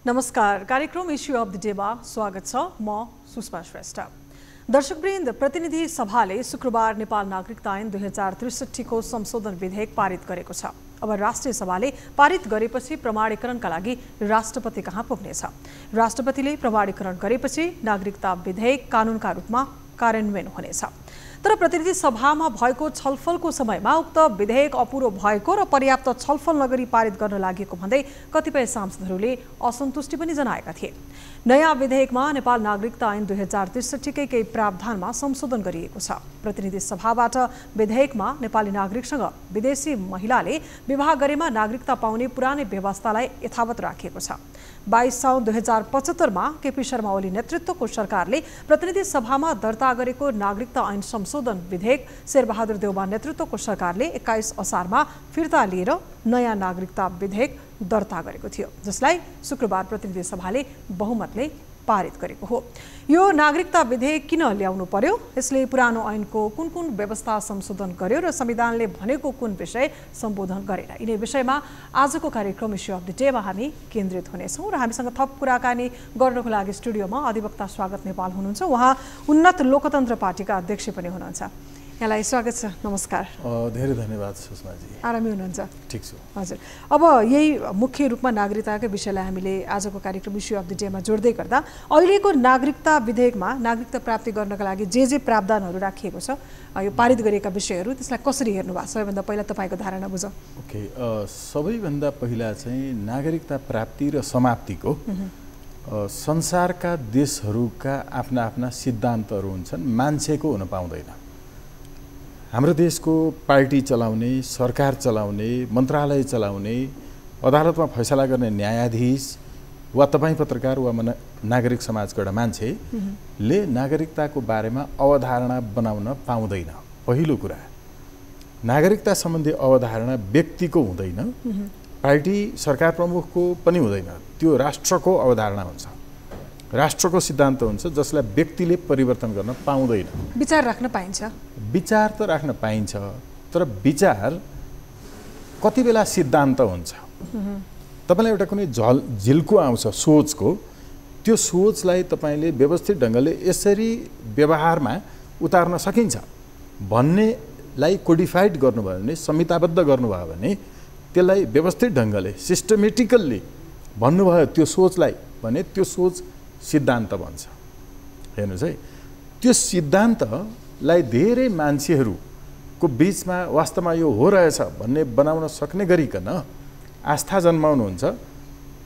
नमस्कार, कार्यक्रम issue of the डेमा स्वागत छ। म सुषमा श्रेष्ठ। दर्शकवृन्द, प्रतिनिधि सभाले शुक्रबार नेपाल नागरिकता ऐन 2063 को संशोधन विधेयक पारित गरेको छ। अब राष्ट्रिय सभाले पारित गरेपछि प्रमाणीकरणका लागि राष्ट्रपति कहाँ पुग्नेछ। राष्ट्रपतिले प्रमाणीकरण गरेपछि नागरिकता विधेयक कानूनका रूपमा कार्यान्वयन हुनेछ। तर प्रतिनिधि सभामा भएको छलफलको समयमा उक्त विधेयक अपुरो भएको र पर्याप्त छलफल नगरी पारित गर्न लागेको भन्दै कतिपय सांसदहरूले असन्तुष्टि पनि जनाएका थिए। नयाँ विधेयकमा नेपाल नागरिकता ऐन 2063 कै केही प्रावधानमा संशोधन गरिएको छ। प्रतिनिधि सभाबाट विधेयकमा नेपाली नागरिकसँग विदेशी महिलाले विवाह गरेमा नागरिकता पाउने पुरानै व्यवस्थालाई यथावत राखिएको छ। 22 साउन 2075 मा केपी शर्मा ओली नेतृत्वको सरकारले प्रतिनिधि सभामा दर्ता गरेको नागरिकता ऐन संशोधन विधेयक शेरबहादुर देउवा नेतृत्वको सरकारले 21 असारमा फिर्ता लिएर नयाँ नागरिकता विधेयक दर्ता गरेको थियो, जसलाई शुक्रबार प्रतिनिधि सभाले बहुमतले पारित गरेको हो। यो नागरिकता विधेयक किन ल्याउनु पर्यो, यसले पुरानो ऐनको कुन कुन व्यवस्था संशोधन गर्यो र संविधानले भनेको कुन विषय सम्बोधन गरेन, यिनै विषयमा आजको कार्यक्रम इश्यू अफ द डेमा हामी केन्द्रित हुनेछौँ। र हामीसँग थप कुराकानी गर्नको लागि स्टुडियोमा अधिवक्ता स्वागत नेपाल हुनुहुन्छ। उहाँ उन्नत लोकतन्त्र पार्टीका अध्यक्ष पनि हुनुहुन्छ। यहाँलाई स्वागत छ। नमस्कार। धेरै धन्यवाद सुषमाजी। आरामै हुनुहुन्छ? ठिक छु। हजुर, अब यही मुख्य रूपमा नागरिकताकै विषयलाई हामीले आजको कार्यक्रम इश्यू अफ द डेमा जोड्दै गर्दा अहिलेको नागरिकता विधेयकमा नागरिकता प्राप्ति गर्नका लागि जे प्रावधानहरू राखिएको छ, यो पारित गरेका विषयहरू, त्यसलाई कसरी हेर्नु भएको? सबैभन्दा पहिला तपाईँको धारणा बुझौँ। ओके, सबैभन्दा पहिला चाहिँ नागरिकता प्राप्ति र समाप्तिको संसारका देशहरूका आफ्ना आफ्ना सिद्धान्तहरू हुन्छन्। मान्छेको हुन पाउँदैन। हाम्रो देशको पार्टी चलाउने, सरकार चलाउने, मन्त्रालय चलाउने, अदालतमा फैसला गर्ने न्यायाधीश वा तपाईँ पत्रकार वा नागरिक समाजको एउटा मान्छेले नागरिकताको बारेमा अवधारणा बनाउन पाउँदैन। पहिलो कुरा, नागरिकता सम्बन्धी अवधारणा व्यक्तिको हुँदैन, पार्टी सरकार प्रमुखको पनि हुँदैन। त्यो राष्ट्रको अवधारणा हुन्छ, राष्ट्रको सिद्धान्त हुन्छ, जसलाई व्यक्तिले परिवर्तन गर्न पाउँदैन। विचार राख्न पाइन्छ? विचार त राख्न पाइन्छ, तर विचार कति बेला सिद्धान्त हुन्छ। तपाईँलाई एउटा कुनै झिल्को आउँछ सोचको, त्यो सोचलाई तपाईँले व्यवस्थित ढङ्गले यसरी व्यवहारमा उतार्न सकिन्छ भन्नेलाई कोडिफाइड गर्नुभयो भने, संहिताबद्ध गर्नुभयो भने, त्यसलाई व्यवस्थित ढङ्गले सिस्टमेटिकल्ली भन्नुभयो त्यो सोचलाई भने त्यो सोच सिद्धान्त बन्छ। हेर्नुहोस् है, त्यो सिद्धान्तलाई धेरै मान्छेहरूको बिचमा वास्तवमा यो हो रहेछ भन्ने बनाउन सक्ने गरिकन आस्था जन्माउनुहुन्छ।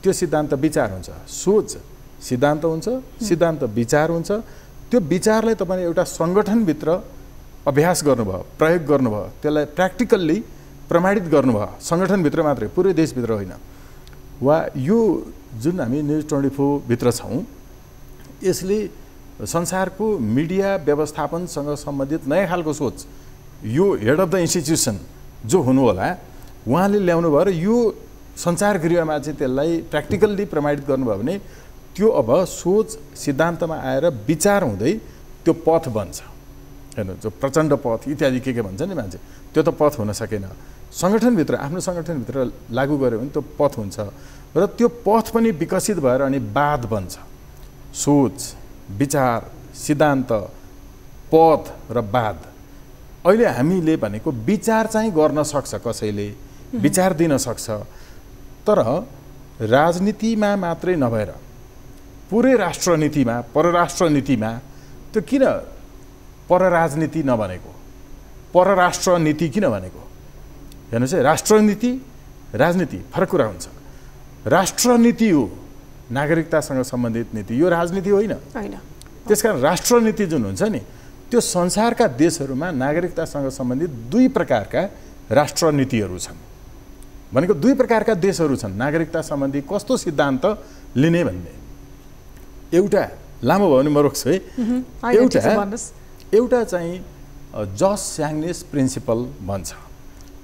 त्यो सिद्धान्त विचार हुन्छ। सोच सिद्धान्त हुन्छ, सिद्धान्त विचार हुन्छ। त्यो विचारलाई तपाईँले एउटा सङ्गठनभित्र अभ्यास गर्नुभयो, प्रयोग गर्नुभयो, त्यसलाई प्र्याक्टिकल्ली प्रमाणित गर्नुभयो, सङ्गठनभित्र मात्रै, पुरै देशभित्र होइन। वा यो जुन हामी न्युज 24 भित्र छौँ, यसले संसारको मिडिया व्यवस्थापनसँग सम्बन्धित नयाँ खालको सोच, यो हेड अफ द इन्स्टिट्युसन जो हुनु होला उहाँले ल्याउनु भयो र यो सञ्चार गृहमा चाहिँ त्यसलाई प्र्याक्टिकल्ली प्रमाणित गर्नुभयो भने त्यो अब सोच सिद्धान्तमा आएर विचार हुँदै त्यो पथ बन्छ। हेर्नु, जो प्रचण्ड पथ इत्यादि के भन्छ नि मान्छे, त्यो त पथ हुन सकेन। सङ्गठनभित्र, आफ्नो सङ्गठनभित्र लागू गर्यो भने त्यो पथ हुन्छ र त्यो पथ पनि विकसित भएर अनि वाद बन्छ। सोच, विचार, सिद्धान्त, पथ र वाद। अहिले हामीले भनेको विचार चाहिँ गर्न सक्छ, कसैले विचार दिन सक्छ, तर राजनीतिमा मात्रै नभएर पुरै राष्ट्रनीतिमा, परराष्ट्र नीतिमा त्यो किन परराजनीति नभनेको, परराष्ट्र नीति किन भनेको? हेर्नुहोस् है, राष्ट्रनीति राजनीति फरक कुरा हुन्छ। राष्ट्रनीति हो नागरिकतासँग सम्बन्धित नीति, यो राजनीति होइन। त्यसकारण राष्ट्रनीति जुन हुन्छ नि, त्यो संसारका देशहरूमा नागरिकतासँग सम्बन्धित दुई प्रकारका राष्ट्रनीतिहरू छन्। भनेको दुई प्रकारका देशहरू छन् नागरिकता सम्बन्धी कस्तो सिद्धान्त लिने भन्ने। एउटा लामो भयो भने म रोक्छु है। एउटा चाहिँ जस स्याङ्निस प्रिन्सिपल भन्छ।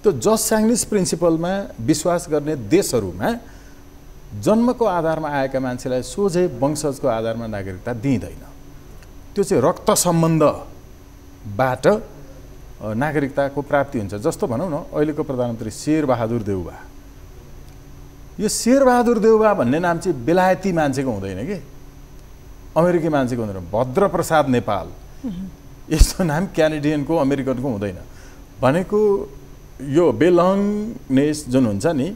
त्यो जस स्याङ्निस प्रिन्सिपलमा विश्वास गर्ने देशहरूमा जन्मको आधारमा आएका मान्छेलाई सोझै वंशजको आधारमा नागरिकता दिइँदैन। त्यो चाहिँ रक्त सम्बन्धबाट नागरिकताको प्राप्ति हुन्छ। जस्तो भनौँ न, अहिलेको प्रधानमन्त्री शेरबहादुर देउवा यो शेरबहादुर देउवा भन्ने नाम चाहिँ बेलायती मान्छेको हुँदैन कि, अमेरिकी मान्छेको हुँदैन। भद्रप्रसाद नेपाल यस्तो नाम क्यानेडियनको अमेरिकनको हुँदैन। भनेको यो बेलङनेस जुन हुन्छ नि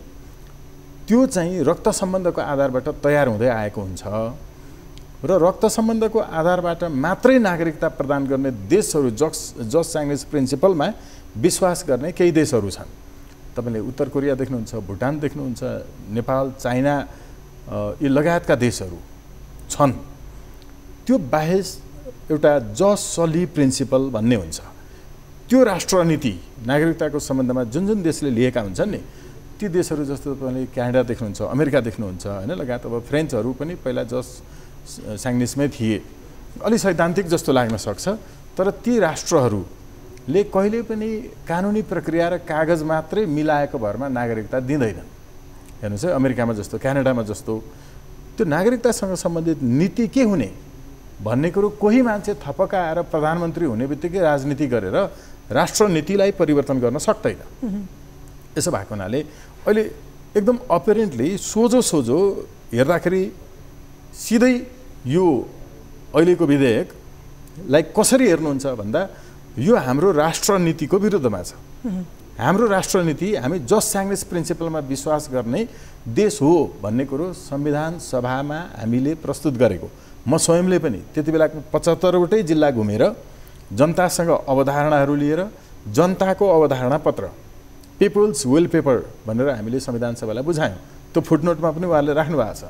त्यो चाहिँ रक्त सम्बन्धको आधारबाट तयार हुँदै आएको हुन्छ र रक्त सम्बन्धको आधारबाट मात्रै नागरिकता प्रदान गर्ने देशहरू जस स्याङ्गेस प्रिन्सिपलमा विश्वास गर्ने केही देशहरू छन्। तपाईँले उत्तर कोरिया देख्नुहुन्छ, भुटान देख्नुहुन्छ, नेपाल, चाइना यी लगायतका देशहरू छन्। त्यो बाहेक एउटा जस सली प्रिन्सिपल भन्ने हुन्छ। त्यो राष्ट्रनीति नागरिकताको सम्बन्धमा जुन जुन देशले लिएका हुन्छन् नि ती देशहरू जस्तो तपाईँले क्यानाडा देख्नुहुन्छ, अमेरिका देख्नुहुन्छ होइन, लगायत अब फ्रेन्चहरू पनि पहिला जस स्याङ्गेसमै थिए। अलि सैद्धान्तिक जस्तो लाग्न सक्छ, तर ती राष्ट्रहरूले कहिले पनि कानुनी प्रक्रिया र कागज मात्रै मिलाएको भरमा नागरिकता दिँदैनन्। हेर्नुहोस् है, अमेरिकामा जस्तो, क्यानाडामा जस्तो त्यो नागरिकतासँग सम्बन्धित नीति के हुने भन्ने कुरो कोही मान्छे थपका आएर प्रधानमन्त्री हुने बित्तिकै राजनीति गरेर राष्ट्रनीतिलाई परिवर्तन गर्न सक्दैन। यसो भएको हुनाले अहिले एकदम अपेरेन्टली सोझो हेर्दाखेरि सिधै यो अहिलेको विधेयकलाई कसरी हेर्नुहुन्छ भन्दा यो हाम्रो राष्ट्रनीतिको विरुद्धमा छ। हाम्रो राष्ट्रनीति हामी जस स्याङ्गेस प्रिन्सिपलमा विश्वास गर्ने देश हो भन्ने कुरो संविधान सभामा हामीले प्रस्तुत गरेको। म स्वयंले पनि त्यति बेला 75वटै जिल्ला घुमेर जनतासँग अवधारणाहरू लिएर जनताको अवधारणा पत्र पिपल्स विल पेपर भनेर हामीले संविधान सभालाई बुझायौँ। त्यो फुटनोटमा पनि उहाँले राख्नु भएको छ।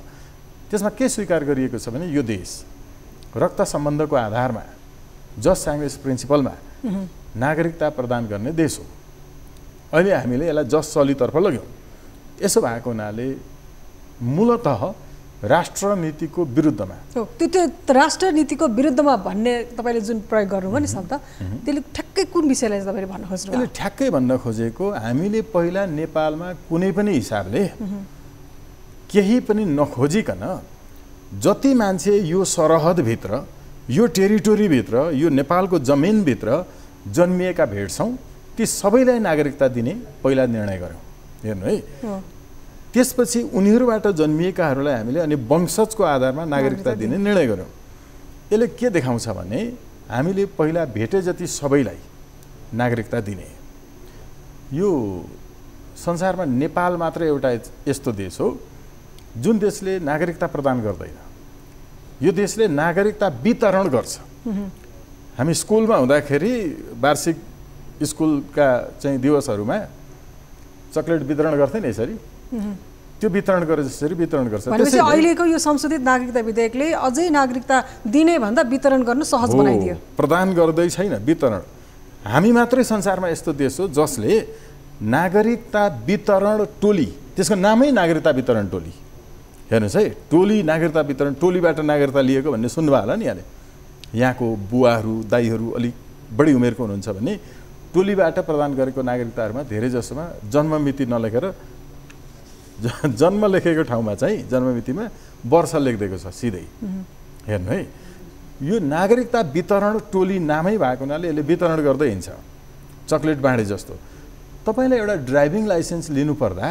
त्यसमा के स्वीकार गरिएको छ भने यो देश रक्त सम्बन्धको आधारमा जस स्याङ्गेस प्रिन्सिपलमा नागरिकता प्रदान गर्ने देश हो। अहिले हामीले यसलाई जस सलीतर्फ लग्यौँ। यसो भएको हुनाले मूलतः राष्ट्रनीतिको विरुद्धमा त्यो राष्ट्रनीतिको विरुद्धमा भन्ने तपाईँले जुन प्रयोग गर्नुभयो नि शब्द, त्यसले ठ्याक्कै कुन विषयलाई तपाईँले भन्न खोज्नु? यसले ठ्याक्कै भन्न खोजेको हामीले पहिला नेपालमा कुनै पनि हिसाबले केही पनि नखोजिकन जति मान्छे यो सरहदभित्र, यो टेरिटोरीभित्र, यो नेपालको जमिनभित्र जन्मिएका भेट्छौँ ती सबैलाई नागरिकता दिने पहिला निर्णय गऱ्यौँ। हेर्नु है, त्यसपछि उनीहरूबाट जन्मिएकाहरूलाई हामीले अनि वंशजको आधारमा नागरिकता दिने निर्णय गऱ्यौँ। यसले के देखाउँछ भने हामीले पहिला भेटे जति सबैलाई नागरिकता दिने। यो संसारमा नेपाल मात्र एउटा यस्तो देश हो जुन देशले नागरिकता प्रदान गर्दैन। यो देशले नागरिकता वितरण गर्छ। हामी स्कुलमा हुँदाखेरि वार्षिक स्कुलका चाहिँ दिवसहरूमा चकलेट वितरण गर्थे नि, यसरी त्यो वितरण गरे जसरी वितरण गर्छ। त्यसैले अहिलेको यो संशोधित नागरिकता विधेयकले अझै नागरिकता दिने भन्दा वितरण गर्न सहज बनाइदियो। प्रदान गर्दै छैन, वितरण। हामी मात्रै संसारमा यस्तो देश हो जसले नागरिकता वितरण टोली, त्यसको नामै नागरिकता वितरण टोली। हेर्नुहोस् है, टोली नागरिकता वितरण, टोलीबाट नागरिकता लिएको भन्ने सुन्नुभयो होला नि यहाँले। यहाँको बुवाहरू दाईहरू अलिक बढी उमेरको हुनुहुन्छ भने टोलीबाट प्रदान गरेको नागरिकताहरूमा धेरै जसोमा जन्ममिति नलेखेर जन्म लेखेको ठाउँमा चाहिँ जन्ममितिमा वर्ष लेखिदिएको छ सिधै। हेर्नु है, यो नागरिकता वितरण टोली नामै भएको हुनाले यसले वितरण गर्दै हिँड्छ चकलेट बाँडे जस्तो। तपाईँलाई एउटा ड्राइभिङ लाइसेन्स लिनुपर्दा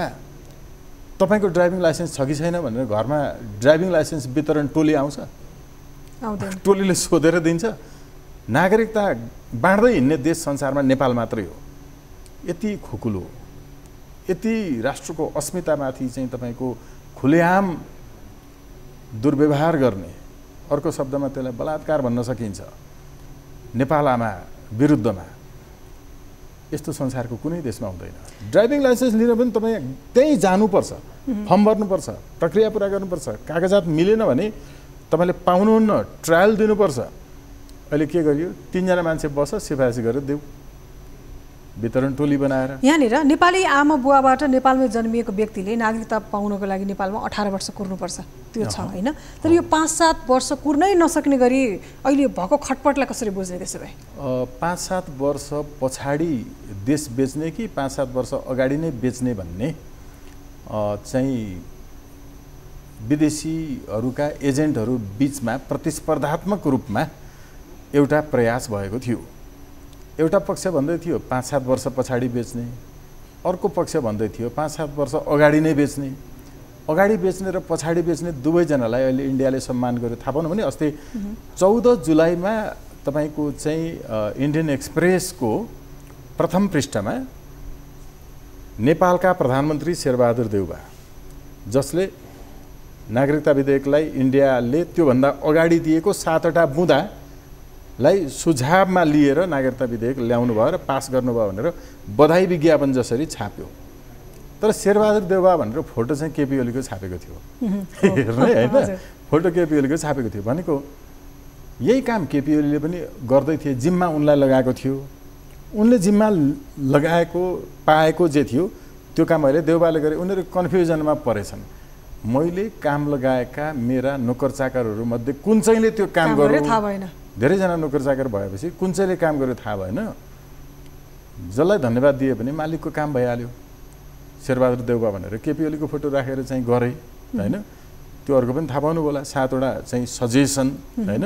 तपाईँको ड्राइभिङ लाइसेन्स छ कि छैन भनेर घरमा ड्राइभिङ लाइसेन्स वितरण टोली आउँछ? टोलीले सोधेर दिन्छ? नागरिकता बाँड्दै हिँड्ने देश संसारमा नेपाल मात्रै हो। यति खुकुलो, यति राष्ट्रको अस्मितामाथि चाहिँ तपाईँको खुलेआम दुर्व्यवहार गर्ने, अर्को शब्दमा त्यसलाई बलात्कार भन्न सकिन्छ, नेपालमा विरुद्धमा यस्तो संसारको कुनै देशमा हुँदैन। ड्राइभिङ लाइसेन्स लिन पनि तपाईँ त्यहीँ जानुपर्छ, फर्म भर्नुपर्छ, प्रक्रिया पुरा गर्नुपर्छ। कागजात मिलेन भने तपाईँले पाउनुहुन्न, ट्रायल दिनुपर्छ। अहिले के गरियो, 3 जना मान्छे बस सिफारिस गरेर देऊ वितरण टोली बनाएर। यहाँनिर नेपाली आमा बुवाबाट नेपालमै जन्मिएको व्यक्तिले नागरिकता पाउनको लागि नेपालमा 18 वर्ष कुर्नुपर्छ, त्यो छ होइन? तर यो 5-7 वर्ष कुर्नै नसक्ने गरी अहिले भएको खटपटलाई कसरी बुझ्ने त्यसो भए? 5-7 वर्ष पछाडि देश बेच्ने कि 5-7 वर्ष अगाडि नै बेच्ने भन्ने चाहिँ विदेशीहरूका एजेन्टहरू बीचमा प्रतिस्पर्धात्मक रूपमा एउटा प्रयास भएको थियो। एउटा पक्ष भन्दै थियो 5-7 वर्ष पछाडि बेच्ने, अर्को पक्ष भन्दै थियो 5-7 वर्ष अगाडि नै बेच्ने। अगाडि बेच्ने र पछाडि बेच्ने दुवैजनालाई अहिले इन्डियाले सम्मान गर्यो। थाहा पाउनु भने अस्ति 14 जुलाईमा तपाईँको चाहिँ इन्डियन एक्सप्रेसको प्रथम पृष्ठमा नेपालका प्रधानमन्त्री शेरबहादुर देउवा, जसले नागरिकता विधेयकलाई इन्डियाले त्योभन्दा अगाडि दिएको 7वटा बुँदालाई सुझावमा लिएर नागरिकता विधेयक ल्याउनु भयो र पास गर्नुभयो भनेर बधाई विज्ञापन जसरी छाप्यो। तर शेरबहादुर देउवा भनेर फोटो चाहिँ केपी ओलीको छापेको थियो। हेर्नु हैन, फोटो केपी ओलीको छापेको थियो भनेको यही काम केपी ओलीले पनि गर्दै थिए, जिम्मा उनलाई लगाएको थियो। उनले जिम्मा लगाएको पाएको जे थियो त्यो काम अहिले देउवाले गरे। उनीहरू कन्फ्युजनमा परेछन्। मैले काम लगाएका मेरा नोकर चाकरहरू मध्ये कुन चाहिँले त्यो काम गर्यो थाहा भएन। धेरैजना नोकर चाकर भएपछि कुन चाहिँले काम गर्यो थाहा भएन। जसलाई धन्यवाद दिए पनि मालिकको काम भइहाल्यो। शेरबहादुर देउवा भनेर केपी ओलीको फोटो राखेर चाहिँ गरे हैन। त्यो अर्को पनि थाहा पाउनु होला, 7वटा चाहिँ सजेसन हैन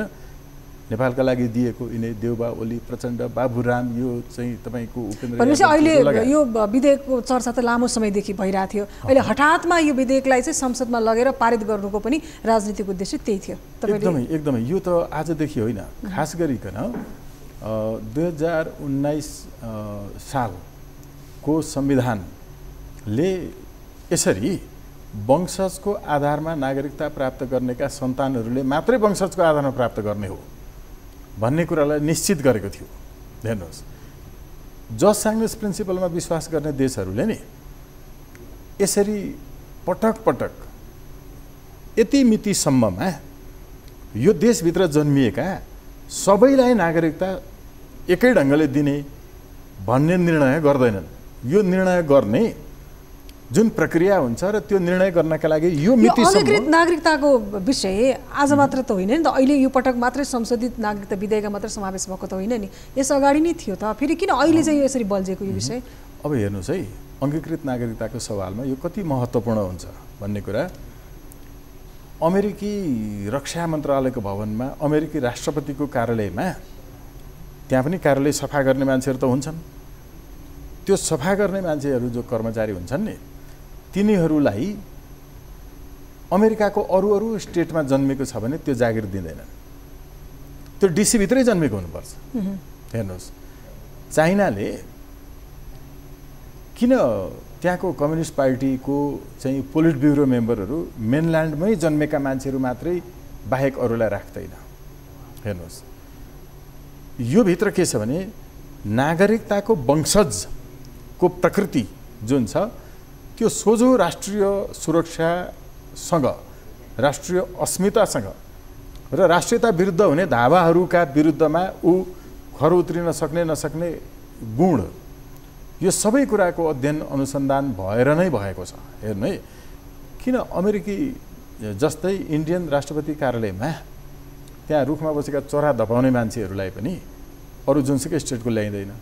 नेपालका लागि दिएको यिनै देउवा, ओली, प्रचण्ड, बाबुराम, यो चाहिँ तपाईँको उपेन्द्र। भनेपछि अहिले यो विधेयकको चर्चा त लामो समयदेखि भइरहेको थियो। अहिले हठातमा यो विधेयकलाई चाहिँ संसदमा लगेर पारित गर्नुको पनि राजनीतिक उद्देश्य त्यही थियो। एकदमै एकदमै यो त आजदेखि होइन, खास गरिकन 2019 सालको संविधानले यसरी वंशजको आधारमा नागरिकता प्राप्त गर्नेका सन्तानहरूले मात्रै वंशजको आधारमा प्राप्त गर्ने हो भन्ने कुरालाई निश्चित गरेको थियो। हेर्नुहोस्, जस्ट साङ्ग्रेस प्रिन्सिपलमा विश्वास गर्ने देशहरूले नि यसरी पटक पटक यति मितिसम्ममा यो देशभित्र जन्मिएका सबैलाई नागरिकता एकै ढङ्गले दिने भन्ने निर्णय गर्दैनन्। यो निर्णय गर्ने जुन प्रक्रिया हुन्छ र त्यो निर्णय गर्नका लागि यो मितिसम्म अधिकृत नागरिकताको विषय आज मात्र त होइन नि त, अहिले यो पटक मात्रै संशोधित नागरिकता विधेयकमा मात्र समावेश भएको त होइन नि, यस अगाडि नै थियो त। फेरि किन अहिले चाहिँ यसरी बल्झेको यो विषय? अब हेर्नुहोस् है, अङ्गीकृत नागरिकताको सवालमा यो कति महत्त्वपूर्ण हुन्छ भन्ने कुरा अमेरिकी रक्षा मन्त्रालयको भवनमा अमेरिकी राष्ट्रपतिको कार्यालयमा, त्यहाँ पनि कार्यालय सफा गर्ने मान्छेहरू त हुन्छन्, त्यो सफा गर्ने मान्छेहरू जो कर्मचारी हुन्छन् नि तिनीहरूलाई अमेरिकाको अरू स्टेटमा जन्मेको छ भने त्यो जागिर दिँदैनन्। त्यो डिसी भित्रै जन्मेको हुनुपर्छ। हेर्नुहोस्, चाइनाले किन त्यहाँको कम्युनिस्ट पार्टीको चाहिँ पोलिट ब्युरो मेम्बरहरू मेनल्यान्डमै जन्मेका मान्छेहरू मात्रै बाहेक अरूलाई राख्दैन? हेर्नुहोस्, यो भित्र के छ भने नागरिकताको वंशजको प्रकृति जुन छ त्यो सोझो राष्ट्रिय सुरक्षासँग, राष्ट्रिय अस्मितासँग र राष्ट्रियता विरुद्ध हुने धावाहरूका विरुद्धमा ऊ खर उत्रिन सक्ने नसक्ने गुण, यो सबै कुराको अध्ययन अनुसन्धान भएर नै भएको छ। हेर्नु है, किन अमेरिकी जस्तै इन्डियन राष्ट्रपति कार्यालयमा त्यहाँ रुखमा बसेका चरा धपाउने मान्छेहरूलाई पनि अरू जुनसुकै स्टेटको ल्याइँदैन?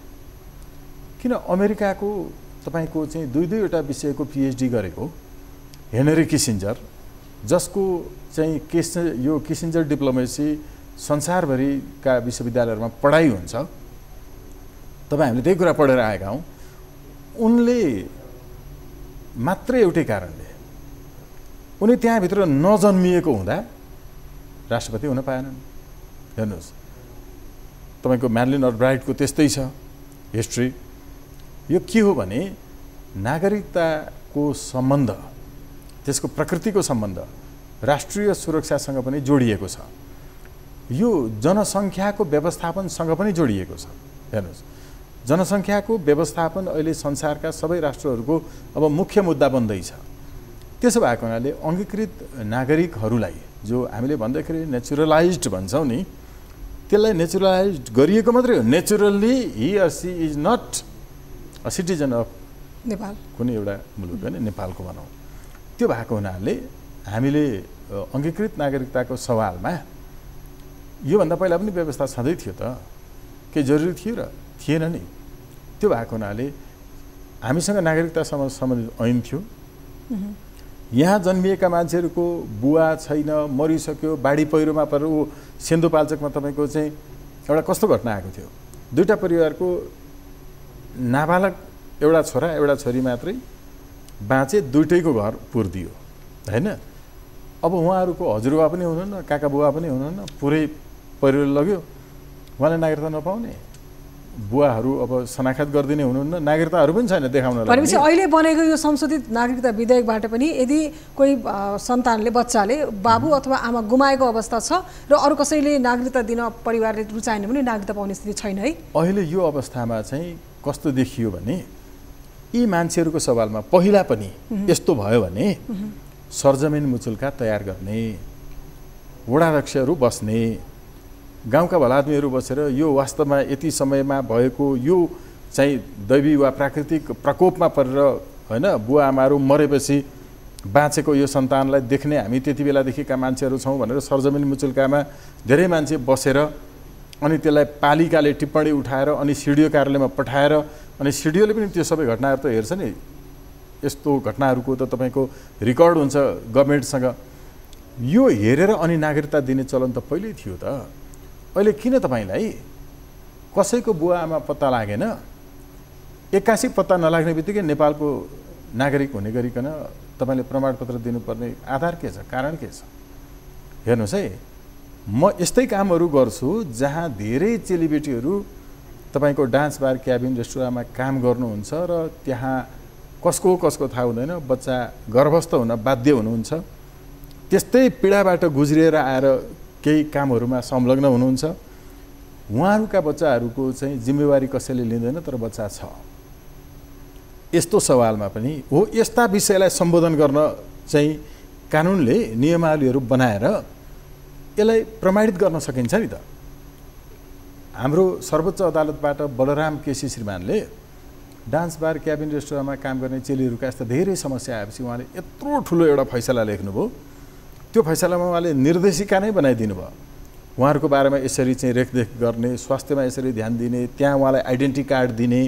किन अमेरिकाको तपाईँको चाहिँ दुईवटा विषयको पिएचडी गरेको हेनरी किसिन्जर, जसको चाहिँ यो किसिन्जर डिप्लोमेसी संसारभरिका विश्वविद्यालयहरूमा पढाइ हुन्छ, तपाईँ हामीले त्यही कुरा पढेर आएका हौँ, उनले मात्र एउटै कारणले उनी त्यहाँभित्र नजन्मिएको हुँदा राष्ट्रपति हुन पाएनन्। हेर्नुहोस्, तपाईँको म्याडलिन अलब्राइटको त्यस्तै छ हिस्ट्री। यो के हो भने नागरिकताको सम्बन्ध, त्यसको प्रकृतिको सम्बन्ध राष्ट्रिय सुरक्षासँग पनि जोडिएको छ, यो जनसङ्ख्याको व्यवस्थापनसँग पनि जोडिएको छ। हेर्नुहोस्, जनसङ्ख्याको व्यवस्थापन अहिले संसारका सबै राष्ट्रहरूको अब मुख्य मुद्दा बन्दैछ। त्यसो भएको हुनाले अङ्गीकृत नागरिकहरूलाई जो हामीले भन्दाखेरि नेचुरलाइज्ड भन्छौँ नि, त्यसलाई नेचुरलाइज्ड गरिएको मात्रै हो। Naturally he or she is not a citizen of Nepal, कुनै एउटा मुलुक होइन, नेपालको भनौँ। त्यो भएको हुनाले हामीले अङ्गीकृत नागरिकताको सवालमा योभन्दा पहिला पनि व्यवस्था छँदै थियो त, केही जरुरी थियो र थिएन नि। त्यो भएको हुनाले हामीसँग नागरिकता सम्बन्धित ऐन थियो। यहाँ जन्मिएका मान्छेहरूको बुवा छैन, मरिसक्यो, बाढी पहिरोमा परेर ऊ सिन्धुपाल्चोकमा तपाईँको चाहिँ एउटा कस्तो घटना आएको थियो, दुईवटा परिवारको नाबालक एउटा छोरा एउटा छोरी मात्रै बाँचे, दुईटैको घर पुर्दियो हैन। अब उहाँहरूको हजुरबा पनि हुनुहुन्न, काका बुवा पनि हुनुहुन्न, पुरै परिवार लग्यो, उहाँले नागरिकता नपाउने, बुवाहरू अब शनाखत गरिदिने हुनुहुन्न, नागरिकताहरू पनि छैन देखाउनलाई। भनेपछि अहिले बनेको यो संशोधित नागरिकता विधेयकबाट पनि यदि कोही सन्तानले बच्चाले बाबु अथवा आमा गुमाएको अवस्था छ र अरू कसैले नागरिकता दिन परिवारले रुचाएन भने नागरिकता पाउने स्थिति छैन है। अहिले यो अवस्थामा चाहिँ कस्तो देखियो भने यी मान्छेहरूको सवालमा पहिला पनि यस्तो भयो भने सरजमिन मुचुल्का तयार गर्ने, वडाध्यक्षहरू बस्ने, गाउँका भलादमीहरू बसेर यो वास्तवमा यति समयमा भएको यो चाहिँ दैवी वा प्राकृतिक प्रकोपमा परेर हैन बुवा आमाहरू मरेपछि बाँचेको यो सन्तानलाई देख्ने हामी त्यति बेलादेखिका मान्छेहरू छौँ भनेर सरजमिन मुचुल्कामा धेरै मान्छे बसेर अनि त्यसलाई पालिकाले टिप्पणी उठाएर अनि सिडिओ कार्यालयमा पठाएर अनि सिडिओले पनि त्यो सबै घटनाहरू त हेर्छ नि। यस्तो घटनाहरूको त तपाईँको रेकर्ड हुन्छ गभर्मेन्टसँग। यो हेरेर अनि नागरिकता दिने चलन त पहिल्यै थियो त। अहिले किन तपाईँलाई कसैको बुवा आमा पत्ता लागेन, 81 पत्ता नलाग्ने बित्तिकै नेपालको नागरिक हुने गरिकन तपाईँले प्रमाणपत्र दिनुपर्ने आधार के छ, कारण के छ? हेर्नुहोस् है, म यस्तै कामहरू गर्छु जहाँ धेरै चेलीबेटीहरू तपाईँको डान्स बार क्याबिन रेस्टुरेन्टमा काम गर्नुहुन्छ र त्यहाँ कसको थाहा हुँदैन, बच्चा गर्भस्थ हुन बाध्य हुनुहुन्छ, त्यस्तै पीडाबाट गुज्रिएर आएर केही कामहरूमा संलग्न हुनुहुन्छ, उहाँहरूका बच्चाहरूको चाहिँ जिम्मेवारी कसैले लिँदैन तर बच्चा छ। यस्तो सवालमा पनि हो यस्ता विषयलाई सम्बोधन गर्न चाहिँ कानुनले नियमावलीहरू बनाएर यसलाई प्रमाणित गर्न सकिन्छ नि त। हाम्रो सर्वोच्च अदालतबाट बलराम केसी श्रीमानले डान्स बार क्याबिन रेस्टुरेन्टमा काम गर्ने चेलीहरूका यस्ता धेरै समस्या आएपछि उहाँले यत्रो ठुलो एउटा फैसला लेख्नुभयो। त्यो फैसलामा उहाँले निर्देशिका नै बनाइदिनु भयो, उहाँहरूको बारेमा यसरी चाहिँ रेखदेख गर्ने, स्वास्थ्यमा यसरी ध्यान दिने, त्यहाँ उहाँलाई आइडेन्टिटी कार्ड दिने।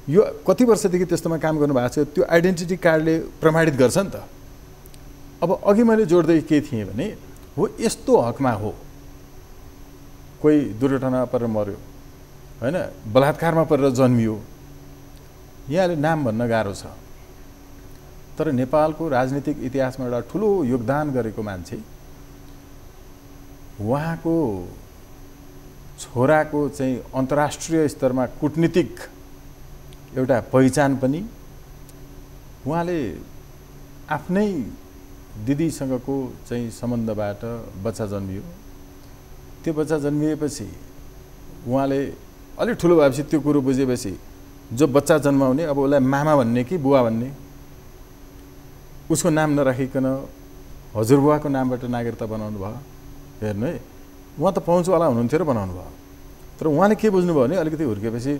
यो कति वर्षदेखि त्यस्तोमा काम गर्नुभएको छ, त्यो आइडेन्टिटी कार्डले प्रमाणित गर्छ नि त। अब अघि मैले जोड्दै के थिएँ भने हो यस्तो हकमा हो कोही दुर्घटनामा परेर मर्यो हैन, बलात्कारमा परेर जन्मियो, यहाँले नाम भन्न गाह्रो छ तर नेपालको राजनीतिक इतिहासमा एउटा ठुलो योगदान गरेको मान्छे, उहाँको छोराको चाहिँ अन्तर्राष्ट्रिय स्तरमा कूटनीतिक एउटा पहिचान पनि, उहाँले आफ्नै दिदीसँगको चाहिँ सम्बन्धबाट बच्चा जन्मियो। त्यो बच्चा जन्मिएपछि उहाँले अलि ठुलो भएपछि त्यो कुरो बुझेपछि जो बच्चा जन्माउने अब उसलाई मामा भन्ने कि बुवा भन्ने, उसको नाम नराखिकन हजुरबुवाको नामबाट नागरिकता बनाउनु भयो। हेर्नु है, उहाँ त पहुँचवाला हुनुहुन्थ्यो र बनाउनु भयो। तर उहाँले के बुझ्नुभयो भने अलिकति हुर्केपछि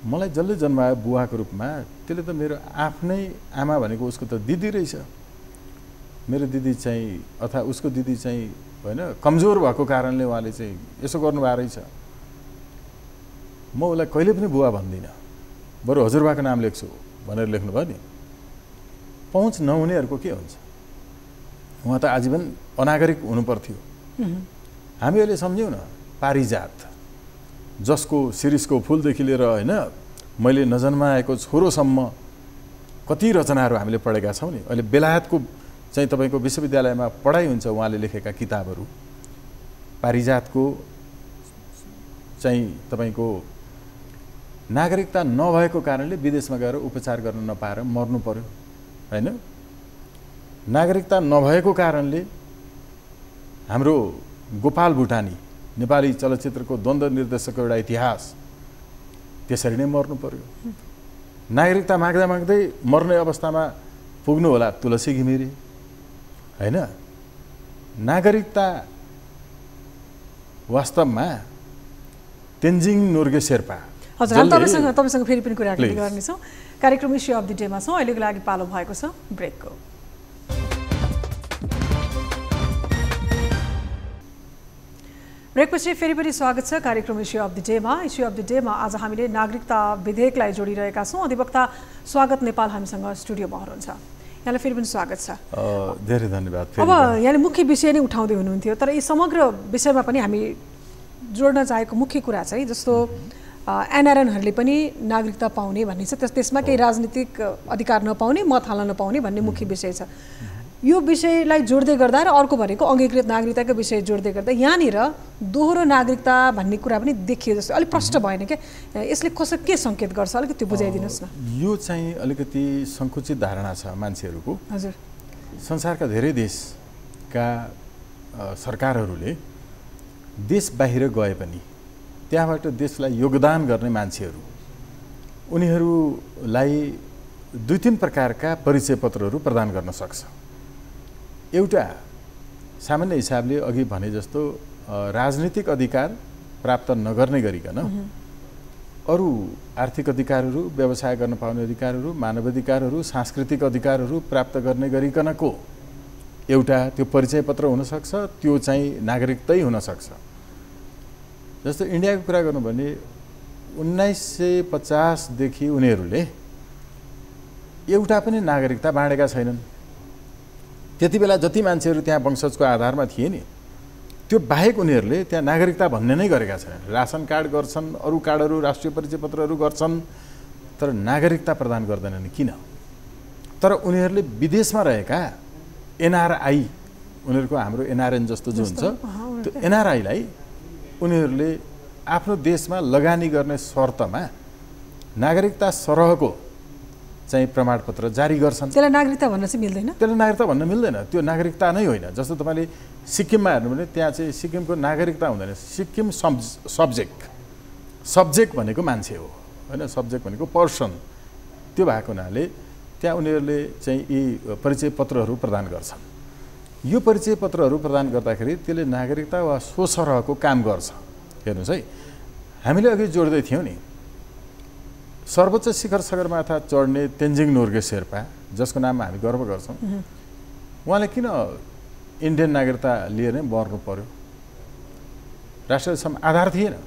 मलाई जसले जन्मायो बुवाको रूपमा त्यसले त मेरो आफ्नै आमा भनेको उसको त दिदी रहेछ, मेरो दिदी चाहिँ अथवा उसको दिदी चाहिँ होइन कमजोर भएको कारणले उहाँले चाहिँ यसो गर्नुभएको रहेछ, म उसलाई कहिले पनि बुवा भन्दिनँ, बरु हजुरबाको नाम लेख्छु भनेर लेख्नुभयो नि। पहुँच नहुनेहरूको के हुन्छ, उहाँ त आजीवन अनागरिक हुनुपर्थ्यो। हामी अहिले सम्झ्यौँ न, पारिजात जसको शिरीषको फुलदेखि लिएर होइन मैले नजन्माएको छोरोसम्म कति रचनाहरू हामीले पढेका छौँ नि। अहिले बेलायतको चाहिँ तपाईँको विश्वविद्यालयमा पढाइ हुन्छ उहाँले लेखेका किताबहरू। पारिजातको चाहिँ तपाईँको नागरिकता नभएको कारणले विदेशमा गएर उपचार गर्न नपाएर मर्नु पर्यो हैन। नागरिकता नभएको कारणले हाम्रो गोपाल भुटानी नेपाली चलचित्रको द्वन्द्व निर्देशकको एउटा इतिहास त्यसरी नै मर्नु पर्यो। नागरिकता माग्दा माग्दै मर्ने अवस्थामा पुग्नु होला तुलसी घिमिरे हैन। नागरिकता वास्तवमा तेन्जिङ नोर्गे शेर्पा। हजुर, हामी तपाईसँग फेरि पनि कुराकानी गर्नेछौँ। कार्यक्रम इस्यु अफ द डेमा छौँ। अहिलेको लागि पालो भएको छ ब्रेकको। ब्रेकपछि फेरि पनि स्वागत छ कार्यक्रम इस्यु अफ द डेमा। इस्यु अफ द डेमा आज हामीले नागरिकता विधेयकलाई जोडिरहेका छौँ। अधिवक्ता स्वागत नेपाल हामीसँग स्टुडियोमा हुनुहुन्छ, यहाँलाई फेरि पनि स्वागत छ। धेरै धन्यवाद। अब यहाँले मुख्य विषय नै उठाउँदै हुनुहुन्थ्यो, तर यी समग्र विषयमा पनि हामी जोड्न चाहेको मुख्य कुरा चाहिँ जस्तो एनआरएनहरूले पनि नागरिकता पाउने भन्ने छ। त्यसमा केही राजनीतिक अधिकार नपाउने, मत हाल्न नपाउने भन्ने मुख्य विषय छ। यो विषयलाई जोड्दै गर्दा र अर्को भनेको अङ्गीकृत नागरिकताको विषय जोड्दै गर्दा यहाँनिर दोहोरो नागरिकता भन्ने कुरा पनि देखियो जस्तो अलिक प्रष्ट भएन क्या। यसले के सङ्केत गर्छ अलिकति त्यो बुझाइदिनुहोस् न। यो चाहिँ अलिकति सङ्कुचित धारणा छ मान्छेहरूको। हजुर, संसारका धेरै देशका सरकारहरूले देश बाहिर गए पनि त्यहाँबाट देशलाई योगदान गर्ने मान्छेहरू, उनीहरूलाई 2-3 प्रकारका परिचय पत्रहरू प्रदान गर्न सक्छ। एउटा सामान्य हिसाबले अघि भने जस्तो राजनीतिक अधिकार प्राप्त नगर्ने गरिकन अरू आर्थिक अधिकारहरू, व्यवसाय गर्न पाउने अधिकारहरू, मानवाधिकारहरू, सांस्कृतिक अधिकारहरू प्राप्त गर्ने गरिकनको एउटा त्यो परिचय पत्र हुनसक्छ। त्यो चाहिँ नागरिकतै हुनसक्छ। जस्तो इन्डियाको कुरा गर्नु भने 1950 देखि उनीहरूले एउटा पनि नागरिकता बाँडेका छैनन्। त्यति बेला जति मान्छेहरू त्यहाँ वंशजको आधारमा थिए नि, त्यो बाहेक उनीहरूले त्यहाँ नागरिकता भन्ने नै गरेका छैनन्। रासन कार्ड गर्छन्, अरू कार्डहरू, राष्ट्रिय परिचय पत्रहरू गर्छन्, तर नागरिकता प्रदान गर्दैनन्। किन? तर उनीहरूले विदेशमा रहेका एनआरआई, उनीहरूको हाम्रो एनआरएन जस्तो जुन छ, त्यो एनआरआईलाई उनीहरूले आफ्नो देशमा लगानी गर्ने शर्तमा नागरिकता सरहको चाहिँ प्रमाणपत्र जारी गर्छन्। त्यसलाई नागरिकता भन्न चाहिँ मिल्दैन। त्यसलाई नागरिकता भन्न मिल्दैन। त्यो नागरिकता नै होइन। जस्तो तपाईँले सिक्किममा हेर्नु भने त्यहाँ चाहिँ सिक्किमको नागरिकता हुँदैन। सिक्किम सब्जेक्ट भनेको मान्छे हो होइन, सब्जेक्ट भनेको पर्सन। त्यो भएको हुनाले त्यहाँ उनीहरूले चाहिँ यी परिचय पत्रहरू प्रदान गर्छन्। यो परिचय पत्रहरू प्रदान गर्दाखेरि त्यसले नागरिकता वा स्वसरहको काम गर्छ। हेर्नुहोस् है, हामीले अघि जोड्दै थियौँ नि, सर्वोच्च शिखर सगरमाथा चढ्ने तेन्जिङ नोर्गे शेर्पा, जसको नाममा हामी गर्व गर्छौँ, उहाँले किन इन्डियन नागरिकता लिएर नै मर्नु पर्यो? राष्ट्रिय आधार थिएन।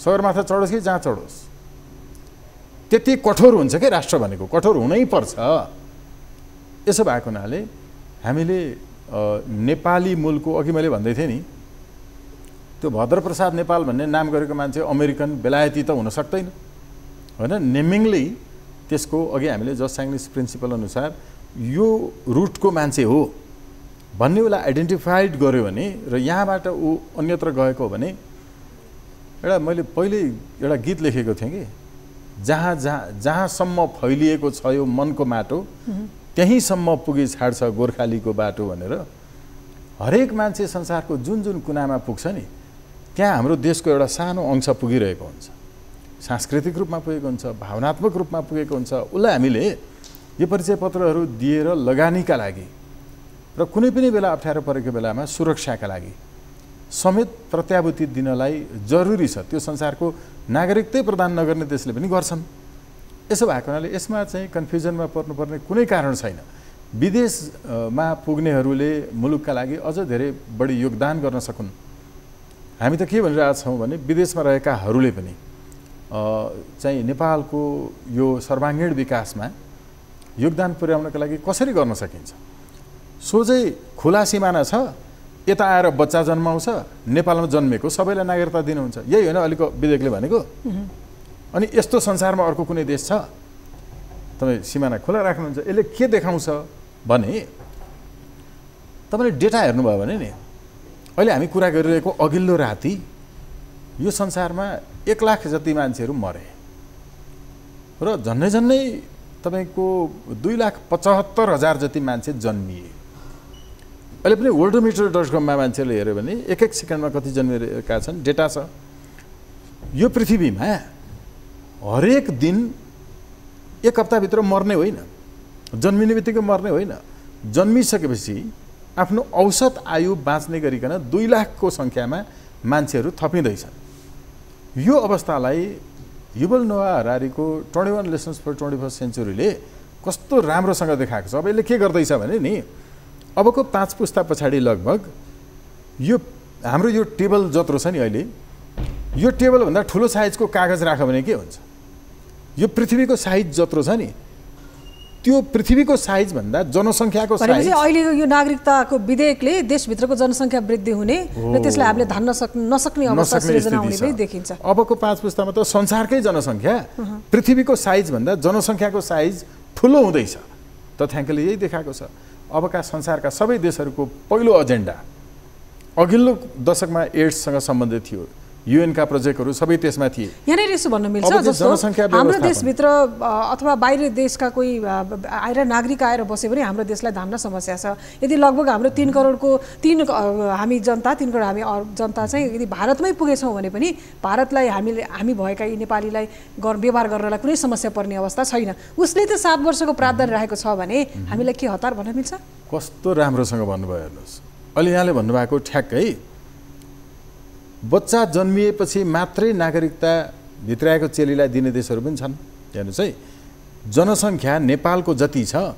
सगरमाथा चढोस् कि जहाँ चढोस्, त्यति कठोर हुन्छ कि राष्ट्र भनेको, कठोर हुनै पर्छ। यसो भएको हुनाले हामीले नेपाली मूलको, अघि मैले भन्दै थिएँ नि, त्यो भद्रप्रसाद नेपाल भन्ने नाम गरेको मान्छे अमेरिकन, बेलायती त हुन सक्दैन होइन। नेमिङली त्यसको अघि हामीले जस्ट चाइनिज प्रिन्सिपल अनुसार यो रुटको मान्छे हो भन्ने उसलाई आइडेन्टिफाइड गर्यो भने र यहाँबाट ऊ अन्यत्र गएको हो भने, एउटा मैले पहिले एउटा गीत लेखेको थिएँ कि, जहाँसम्म फैलिएको छ यो मनको माटो त्यहीँसम्म पुगी छाड्छ गोर्खालीको बाटो भनेर। हरेक मान्छे संसारको जुन जुन कुनामा पुग्छ नि, त्यहाँ हाम्रो देशको एउटा सानो अंश पुगिरहेको हुन्छ। सांस्कृतिक रूपमा पुगेको हुन्छ, भावनात्मक रूपमा पुगेको हुन्छ। उसलाई हामीले यो परिचय पत्रहरू दिएर लगानीका लागि र कुनै पनि बेला अप्ठ्यारो परेको बेलामा सुरक्षाका लागि समेत प्रत्याभूति दिनलाई जरुरी छ। त्यो संसारको नागरिकतै प्रदान नगर्ने देशले पनि गर्छन्। यसो भएको हुनाले यसमा चाहिँ कन्फ्युजनमा पर्नुपर्ने कुनै कारण छैन। विदेशमा पुग्नेहरूले मुलुकका लागि अझ धेरै बढी योगदान गर्न सकुन्। हामी त के भनिरहेछौँ भने विदेशमा रहेकाहरूले पनि चाहिँ नेपालको यो सर्वाङ्गीण विकासमा योगदान पुर्याउनका लागि कसरी गर्न सकिन्छ। सोझै खुला सिमाना छ, यता आएर बच्चा जन्माउँछ, नेपालमा जन्मेको सबैलाई नागरिकता दिनुहुन्छ, यही होइन अहिलेको विधेयकले भनेको। अनि यस्तो संसारमा अर्को कुनै देश छ? तपाईँ सिमाना खुला राख्नुहुन्छ, यसले के देखाउँछ भने तपाईँले डेटा हेर्नुभयो भने नि, अहिले हामी कुरा गरिरहेको अघिल्लो राति यो संसारमा 1 लाख जति मान्छेहरू मरे र झन्नै तपाईँको 2,75,000 जति मान्छे जन्मिए। अहिले पनि worldometer.com-मा मान्छेले हेऱ्यो भने 1-1 सेकेन्डमा कति जन्मिरहेका छन् डेटा छ। यो पृथ्वीमा हरेक दिन 1 हप्ताभित्र मर्ने होइन, जन्मिने बित्तिकै मर्ने होइन, जन्मिसकेपछि आफ्नो औसत आयु बाँच्ने गरिकन 2 लाखको सङ्ख्यामा मान्छेहरू थपिँदैछन्। यो अवस्थालाई युवल नोआ हरारीको 21 लेसन्स फर 21st सेन्चुरीले कस्तो राम्रोसँग देखाएको छ। अब यसले के गर्दैछ भने नि, अबको 5 पुस्ता पछाडि लगभग यो हाम्रो यो टेबल जत्रो छ नि, अहिले यो टेबलभन्दा ठुलो साइजको कागज राख्यो भने के हुन्छ? यो पृथ्वीको साइज जत्रो छ नि, त्यो पृथ्वीको साइजभन्दा जनसङ्ख्याको साइज भनेपछि अहिलेको यो नागरिकताको विधेयकले देशभित्रको जनसङ्ख्या वृद्धि हुने र त्यसलाई हामीले धान्न नसक्ने अवस्था सृजना हुने पनि देखिन्छ। अबको 5 पुस्तामा त संसारकै जनसङ्ख्या पृथ्वीको साइजभन्दा जनसङ्ख्याको साइज ठुलो हुँदैछ। तथ्याङ्कले यही देखाएको छ। अबका संसारका सबै देशहरूको पहिलो एजेन्डा अघिल्लो दशकमा एड्ससँग सम्बन्धित थियो। युएनका प्रोजेक्टहरू सबै त्यसमा थिए। यहाँनिर यसो भन्न मिल्छ जस्तो हाम्रो देशभित्र अथवा बाहिर देशका कोही आएर नागरिक आएर बसे पनि हाम्रो देशलाई धान्न समस्या छ। यदि लगभग हाम्रो 3 करोडको हामी जनता 3 करोड हामी जनता चाहिँ यदि भारतमै पुगेछौँ भने पनि भारतलाई हामी भएका यी नेपालीलाई व्यवहार गर्नलाई कुनै समस्या पर्ने अवस्था छैन। उसले त 7 वर्षको प्रावधान राखेको छ भने हामीलाई के हतार भन्न मिल्छ? कस्तो राम्रोसँग भन्नुभयो हेर्नुहोस्। अहिले यहाँले भन्नुभएको ठ्याक्कै बच्चा जन्मिएपछि मात्रै नागरिकता भित्राएको चेलीलाई दिने देशहरू पनि छन्। हेर्नुहोस् है, जनसङ्ख्या नेपालको जति छ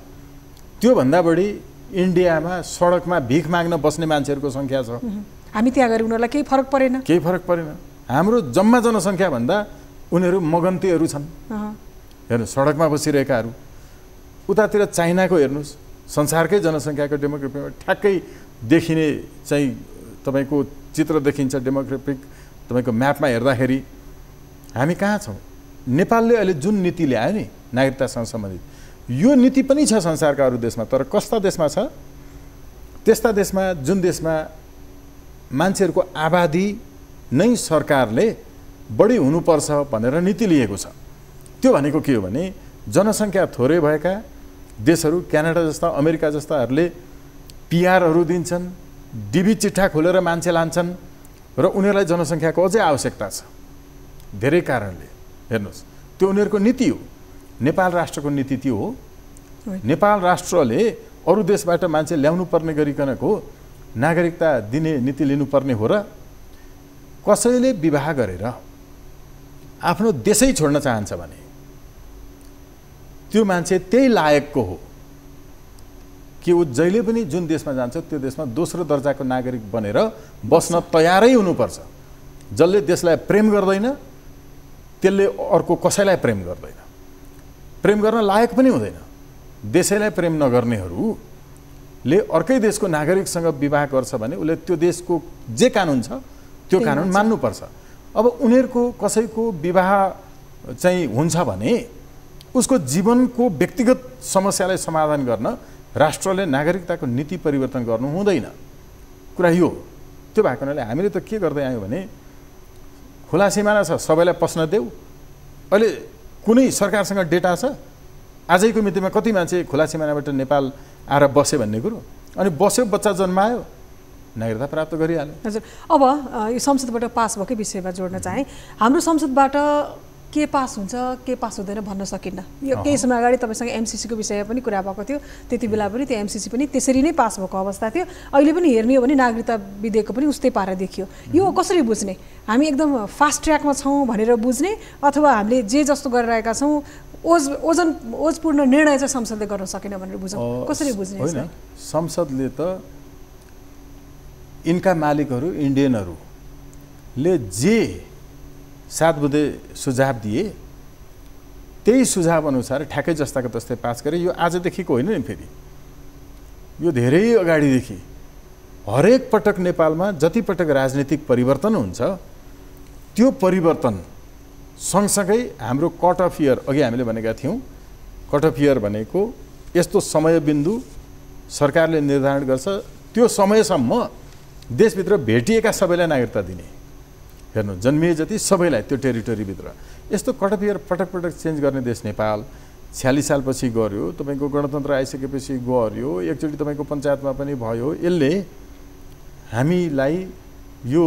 त्योभन्दा बढी इन्डियामा सडकमा भिख माग्न बस्ने मान्छेहरूको सङ्ख्या छ। हामी त्यहाँ गएर उनीहरूलाई केही फरक परेन। केही फरक परेन। हाम्रो जम्मा जनसङ्ख्याभन्दा उनीहरू मगन्तीहरू छन्। हेर्नुहोस् सडकमा बसिरहेकाहरू। उतातिर चाइनाको हेर्नुहोस्, संसारकै जनसङ्ख्याको डेमोग्राफीमा ठ्याक्कै देखिने चाहिँ तपाईँको चित्र देखिन्छ। डेमोग्राफिक तपाईँको म्यापमा हेर्दाखेरि हामी कहाँ छौँ? नेपालले अहिले जुन नीति ल्यायो नि नागरिकतासँग सम्बन्धित, यो नीति पनि छ संसारका अरू देशमा। तर कस्ता देशमा छ? त्यस्ता देशमा जुन देशमा मान्छेहरूको आबादी नै सरकारले बढी हुनुपर्छ भनेर नीति लिएको छ। त्यो भनेको के हो भने जनसङ्ख्या थोरै भएका देशहरू क्यानाडा जस्ता अमेरिका जस्ताहरूले पिआरहरू दिन्छन्, डिबी चिट्ठा खोलेर मान्छे लान्छन् र उनीहरूलाई जनसङ्ख्याको अझै आवश्यकता छ धेरै कारणले। हेर्नुहोस् त्यो उनीहरूको नीति हो। नेपाल राष्ट्रको नीति त्यो हो। नेपाल राष्ट्रले अरू देशबाट मान्छे ल्याउनु पर्ने गरिकनको नागरिकता दिने नीति लिनुपर्ने हो र कसैले विवाह गरेर आफ्नो देशै छोड्न चाहन्छ भने त्यो मान्छे त्यही लायकको हो कि ऊ जहिले पनि जुन देशमा जान्छ त्यो देशमा दोस्रो दर्जाको नागरिक बनेर बस्न तयारै हुनुपर्छ। जसले देशलाई प्रेम गर्दैन त्यसले अर्को कसैलाई प्रेम गर्दैन। प्रेम गर्न लायक पनि हुँदैन। देशैलाई प्रेम नगर्नेहरूले अर्कै देशको नागरिकसँग विवाह गर्छ भने उसले त्यो देशको जे कानुन छ त्यो कानुन मान्नुपर्छ। अब उनीहरूको कसैको विवाह चाहिँ हुन्छ भने उसको जीवनको व्यक्तिगत समस्यालाई समाधान गर्न राष्ट्रले नागरिकताको नीति परिवर्तन गर्नु हुँदैन। कुरा यो त्यो भएको हुनाले हामीले त के गर्दै आयौँ भने खुला सिमाना छ, सबैलाई पस्न देऊ। अहिले कुनै सरकारसँग डेटा छ आजैको मितिमा कति मान्छे खुला सिमानाबाट नेपाल आएर बसे भन्ने कुरो? अनि बस्यो, बच्चा जन्मायो, नागरिकता प्राप्त गरिहाल्यो। हजुर, अब यो संसदबाट पास भएकै विषयमा जोड्न चाहे। हाम्रो संसदबाट के पास हुन्छ के पास हुँदैन भन्न सकिन्न। यो केही समय अगाडि तपाईँसँग एमसिसीको विषय पनि कुरा भएको थियो। त्यति बेला पनि त्यो एमसिसी पनि त्यसरी नै पास भएको अवस्था थियो। अहिले पनि हेर्ने हो भने नागरिकता विधेयक पनि उस्तै पारा देखियो। यो कसरी बुझ्ने? हामी एकदम फास्ट ट्र्याकमा छौँ भनेर बुझ्ने अथवा हामीले जे जस्तो गरिरहेका छौँ ओजपूर्ण निर्णय चाहिँ संसदले गर्न सकेन भनेर बुझौँ? कसरी बुझ्ने? होइन, संसदले त यिनका मालिकहरू इन्डियनहरूले जे 7 बुँदे सुझाव दिए त्यही सुझाव अनुसार ठ्याक्कै जस्ताको तस्तै पास गरे। यो आजदेखिको होइन नि, फेरि यो धेरै अगाडिदेखि हरेक पटक नेपालमा जति पटक राजनीतिक परिवर्तन हुन्छ त्यो परिवर्तन सँगसँगै हाम्रो कट अफ इयर, अघि हामीले भनेका थियौँ कट अफ इयर भनेको यस्तो समय बिन्दु सरकारले निर्धारण गर्छ त्यो समयसम्म देशभित्र भेटिएका सबैलाई नागरिकता दिने। हेर्नु, जन्मिए जति सबैलाई त्यो टेरिटोरीभित्र। यस्तो कट अफ इयर पटक पटक चेन्ज गर्ने देश नेपाल 46 सालपछि गर्यो। तपाईँको गणतन्त्र आइसकेपछि गर्यो। एकचोटि तपाईँको पञ्चायतमा पनि भयो। यसले हामीलाई यो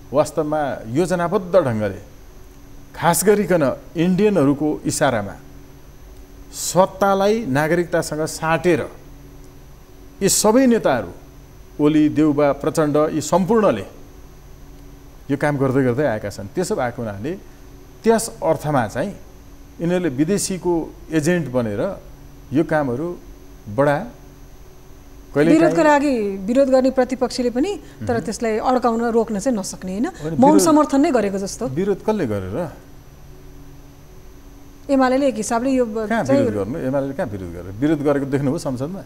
वास्तवमा योजनाबद्ध ढङ्गले खास गरिकन इन्डियनहरूको इसारामा सत्तालाई नागरिकतासँग साटेर यी सबै नेताहरू ओली, देउबा, प्रचण्ड यी सम्पूर्णले यो काम गर्दै गर्दै आएका छन्। त्यसो भएको हुनाले त्यस अर्थमा चाहिँ यिनीहरूले विदेशीको एजेन्ट बनेर यो कामहरू बढा विरोधको लागि विरोध गर्ने प्रतिपक्षले पनि तर त्यसलाई अड्काउन रोक्न चाहिँ नसक्ने होइन, मौन समर्थन नै गरेको जस्तो। विरोध कसले गरेर? एमाले एक हिसाबले यो कहाँ विरोध गर्नु, एमाले कहाँ विरोध गर्यो? विरोध गरेको देख्नुभयो संसदमा?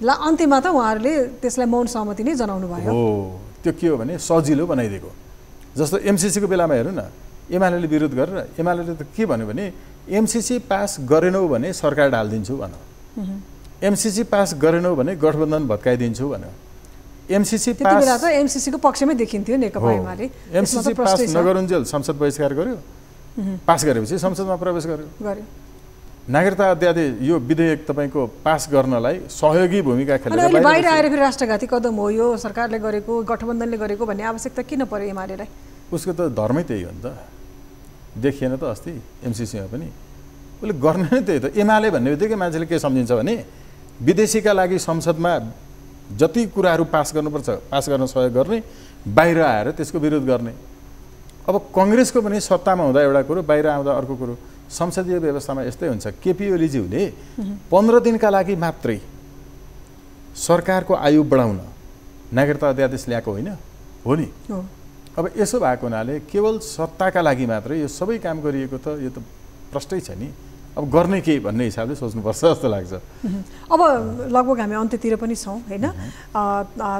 अन्त्यमा त उहाँहरूले त्यसलाई मौन सहमति नै जनाउनु भयो। हो, त्यो के हो भने सजिलो बनाइदिएको। जस्तो एमसिसीको बेलामा हेर्नु न, एमाले विरोध गरेर एमाले त के भन्यो भने एमसिसी पास गरेनौ भने सरकार ढालिदिन्छु भन्यो, एमसिसी पास गरेनौ भने गठबन्धन भत्काइदिन्छु भन्यो। एमसिसी त्यति बेला त एमसिसीको पक्षमै देखिन्थ्यो नेकपा एमाले। एमसिसी पास नगरुन्जेल संसद बहिष्कार गर्यो, पास गरेपछि संसदमा प्रवेश गर्यो। नागरिकता अध्यादेश यो विधेयक तपाईँको पास गर्नलाई सहयोगी भूमिका खेलेर बाहिर आएर फेरि राष्ट्रघाती कदम हो यो सरकारले गरेको, गठबन्धनले गरेको भन्ने आवश्यकता किन पर्यो एमालेलाई? उसको त धर्मै त्यही हो नि त, देखिएन त अस्ति एमसिसीमा पनि उसले गर्ने नै त्यही त। एमाले भन्ने बित्तिकै मान्छेले के सम्झिन्छ भने विदेशीका लागि संसदमा जति कुराहरू पास गर्नुपर्छ पास गर्न सहयोग गर्ने, बाहिर आएर त्यसको विरोध गर्ने। अब कङ्ग्रेसको पनि सत्तामा हुँदा एउटा कुरो, बाहिर आउँदा अर्को कुरो। संसदीय व्यवस्थामा यस्तै हुन्छ। केपी ओलीज्यूले 15 दिनका लागि मात्रै सरकारको आयु बढाउन नागरिकता अध्यादेश ल्याएको होइन हो नि? अब यसो भएको हुनाले केवल सत्ताका लागि मात्रै यो सबै काम गरिएको त यो त प्रष्टै छ नि। अब गर्ने के भन्ने हिसाबले सोच्नुपर्छ जस्तो लाग्छ। अब लगभग हामी अन्त्यतिर पनि छौँ होइन?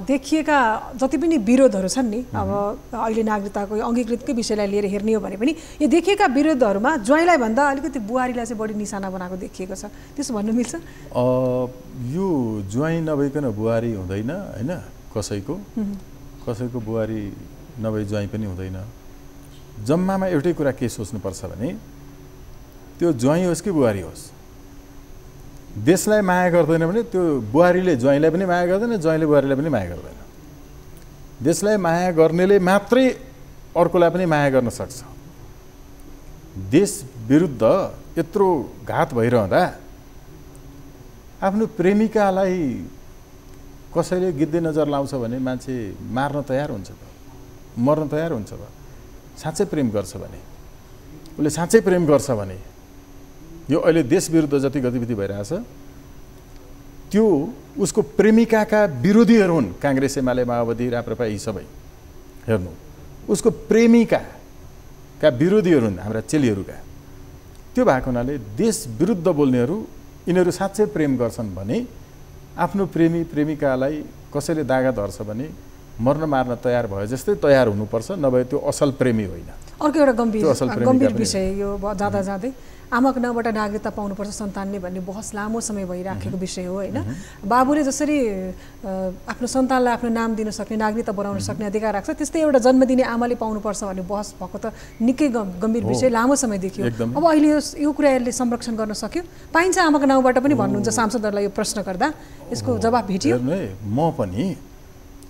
देखिएका जति पनि विरोधहरू छन् नि, अब अहिले नागरिकताको अङ्गीकृतकै विषयलाई लिएर हेर्ने हो भने पनि यो देखिएका विरोधहरूमा ज्वाइँलाई भन्दा अलिकति बुहारीलाई चाहिँ बढी निशाना बनाएको देखिएको छ, त्यसो भन्नु मिल्छ? यो ज्वाइँ नभइकन बुहारी हुँदैन होइन, कसैको बुहारी नभई ज्वाइँ पनि हुँदैन। जम्मामा एउटै कुरा के सोच्नुपर्छ भने त्यो ज्वाइँ होस् कि बुहारी होस्, देशलाई माया गर्दैन भने त्यो बुहारीले ज्वाइँलाई पनि माया गर्दैन, ज्वाइँले बुहारीलाई पनि माया गर्दैन। देशलाई माया गर्नेले मात्रै अर्कोलाई पनि माया गर्न सक्छ। देश विरुद्ध यत्रो घात भइरहँदा आफ्नो प्रेमिकालाई कसैले गिद्धे नजर लाउँछ भने मान्छे मार्न तयार हुन्छ त, मर्न तयार हुन्छ त। साँच्चै प्रेम गर्छ भने, उसले साँच्चै प्रेम गर्छ भने, यो अहिले देश विरुद्ध जति गतिविधि भइरहेछ त्यो उसको प्रेमिकाका विरोधीहरू हुन्। काङ्ग्रेस, एमाले, माओवादी, राप्रपा यी सबै हेर्नु, उसको प्रेमिकाका विरोधीहरू हुन्, हाम्रा चेलीहरूका। त्यो भएको हुनाले देश विरुद्ध बोल्नेहरू यिनीहरू साँच्चै प्रेम गर्छन् भने आफ्नो प्रेमिकालाई कसैले दागा धर्छ भने मर्न मार्न तयार भयो जस्तै तयार हुनुपर्छ, नभए त्यो असल प्रेमी होइन। अर्को एउटा गम्भीर विषय यो जाँदा जाँदै आमाको नामबाट नागरिकता पाउनुपर्छ सन्तानले भन्ने बहस लामो समय भइराखेको विषय हो होइन? बाबुले जसरी आफ्नो सन्तानलाई आफ्नो नाम दिन सक्ने, नागरिकता बनाउन सक्ने अधिकार राख्छ, त्यस्तै एउटा जन्म दिने आमाले पाउनुपर्छ भन्ने बहस भएको त निकै गम्भीर विषय लामो समय देखियो। अब अहिले यो कुराहरूले संरक्षण गर्न सक्यो? पाइन्छ आमाको नाउँबाट पनि भन्नुहुन्छ सांसदहरूलाई यो प्रश्न गर्दा, यसको जवाब भेटियो? म पनि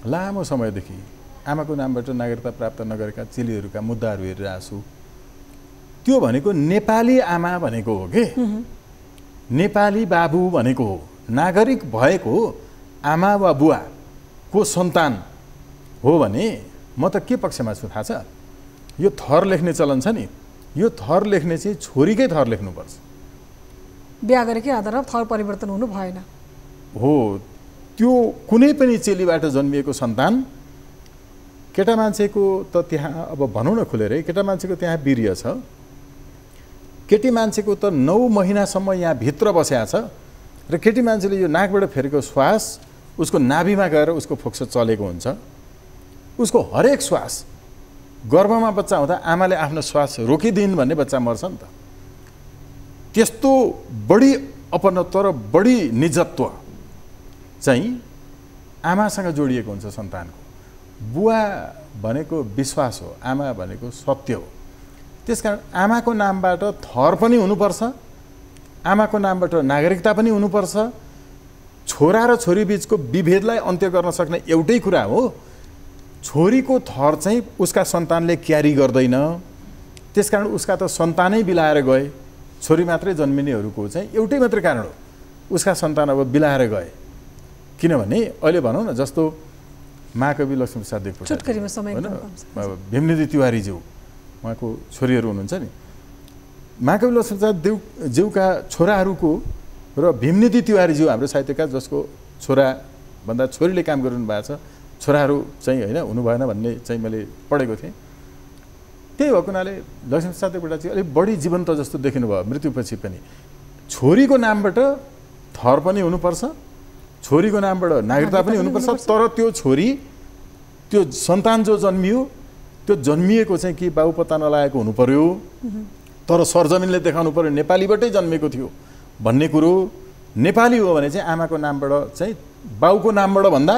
लामो समयदेखि आमाको नामबाट नागरिकता प्राप्त नगरेका चेलीहरूका मुद्दाहरू हेरिरहेको छु। त्यो भनेको नेपाली आमा भनेको हो के, नेपाली बाबु भनेको हो, नागरिक भएको आमा वा बुवाको सन्तान हो भने म त के पक्षमा छु थाहा छ? यो थर लेख्ने चलन छ नि, यो थर लेख्ने चाहिँ छोरीकै थर लेख्नुपर्छ। बिहा गरेकै आधारमा थर परिवर्तन हुनु भएन हो। त्यो कुनै पनि चेलीबाट जन्मिएको सन्तान केटा मान्छेको त त्यहाँ अब भनौँ न खुलेरै, केटा मान्छेको त्यहाँ वीर्य छ, केटी मान्छेको त 9 महिनासम्म यहाँ भित्र बसेको छ र केटी मान्छेले यो नाकबाट फेरेको श्वास उसको नाभिमा गएर उसको फोक्सो चलेको हुन्छ। उसको हरेक श्वास, गर्भमा बच्चा हुँदा आमाले आफ्नो श्वास रोकिदिन् भन्ने बच्चा मर्छ नि त। त्यस्तो बढी अपनत्व र बढी निजत्व चाहिँ आमासँग जोडिएको हुन्छ सन्तानको। बुवा भनेको विश्वास हो, आमा भनेको सत्य हो। त्यसकारण आमाको नामबाट थर पनि हुनुपर्छ, आमाको नामबाट नागरिकता पनि हुनुपर्छ। छोरा र छोरी बीचको विभेदलाई अन्त्य गर्न सक्ने एउटै कुरा हो, छोरीको थर चाहिँ उसका सन्तानले क्यारी गर्दैन, त्यसकारण उसका त सन्तानै बिलाएर गए। छोरी मात्रै जन्मिनेहरूको चाहिँ एउटै मात्रै कारण हो, उसका सन्तान अब बिलाएर गए। किनभने अहिले भनौँ न, जस्तो महाकवि लक्ष्मीप्रसाद देवकोटा होइन, भीमनिधि तिवारीज्यू उहाँको छोरीहरू हुनुहुन्छ नि, महाकवि लक्ष्मीप्रसाद देवज्यूका छोराहरूको र भीमनिधि तिवारीज्यू हाम्रो साहित्यकार जसको छोराभन्दा छोरीले काम गरिरहनु भएको छ, छोराहरू चाहिँ होइन हुनु भएन भन्ने चाहिँ मैले पढेको थिएँ। त्यही भएको हुनाले लक्ष्मीप्रसाद देवकोटा चाहिँ अलिक बढी जीवन्त जस्तो देखिनु भयो मृत्युपछि पनि। छोरीको नामबाट थर पनि हुनुपर्छ, छोरीको नामबाट नागरिकता पनि हुनुपर्छ, तर त्यो छोरी त्यो सन्तान जो जन्मियो त्यो जन्मिएको चाहिँ कि बाउ पत्ता नलागेको हुनु पर्यो, तर सरजमिनले देखाउनु पर्यो नेपालीबाटै जन्मेको थियो भन्ने कुरो। नेपाली हो भने चाहिँ आमाको नामबाट चाहिँ बाउको नामबाट भन्दा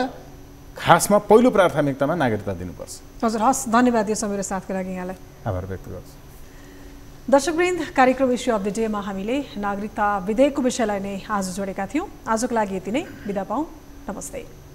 खासमा पहिलो प्राथमिकतामा नागरिकता दिनुपर्छ। हजुर, हस्, धन्यवाद यो समय र साथको लागि यहाँलाई आभार व्यक्त गर्छु। दर्शकवृन्द, कार्यक्रम इस्यु अफ द डेमा हामीले नागरिकता विधेयकको विषयलाई नै आज जोडेका थियौँ। आजको लागि यति नै, बिदा पाऊँ, नमस्ते।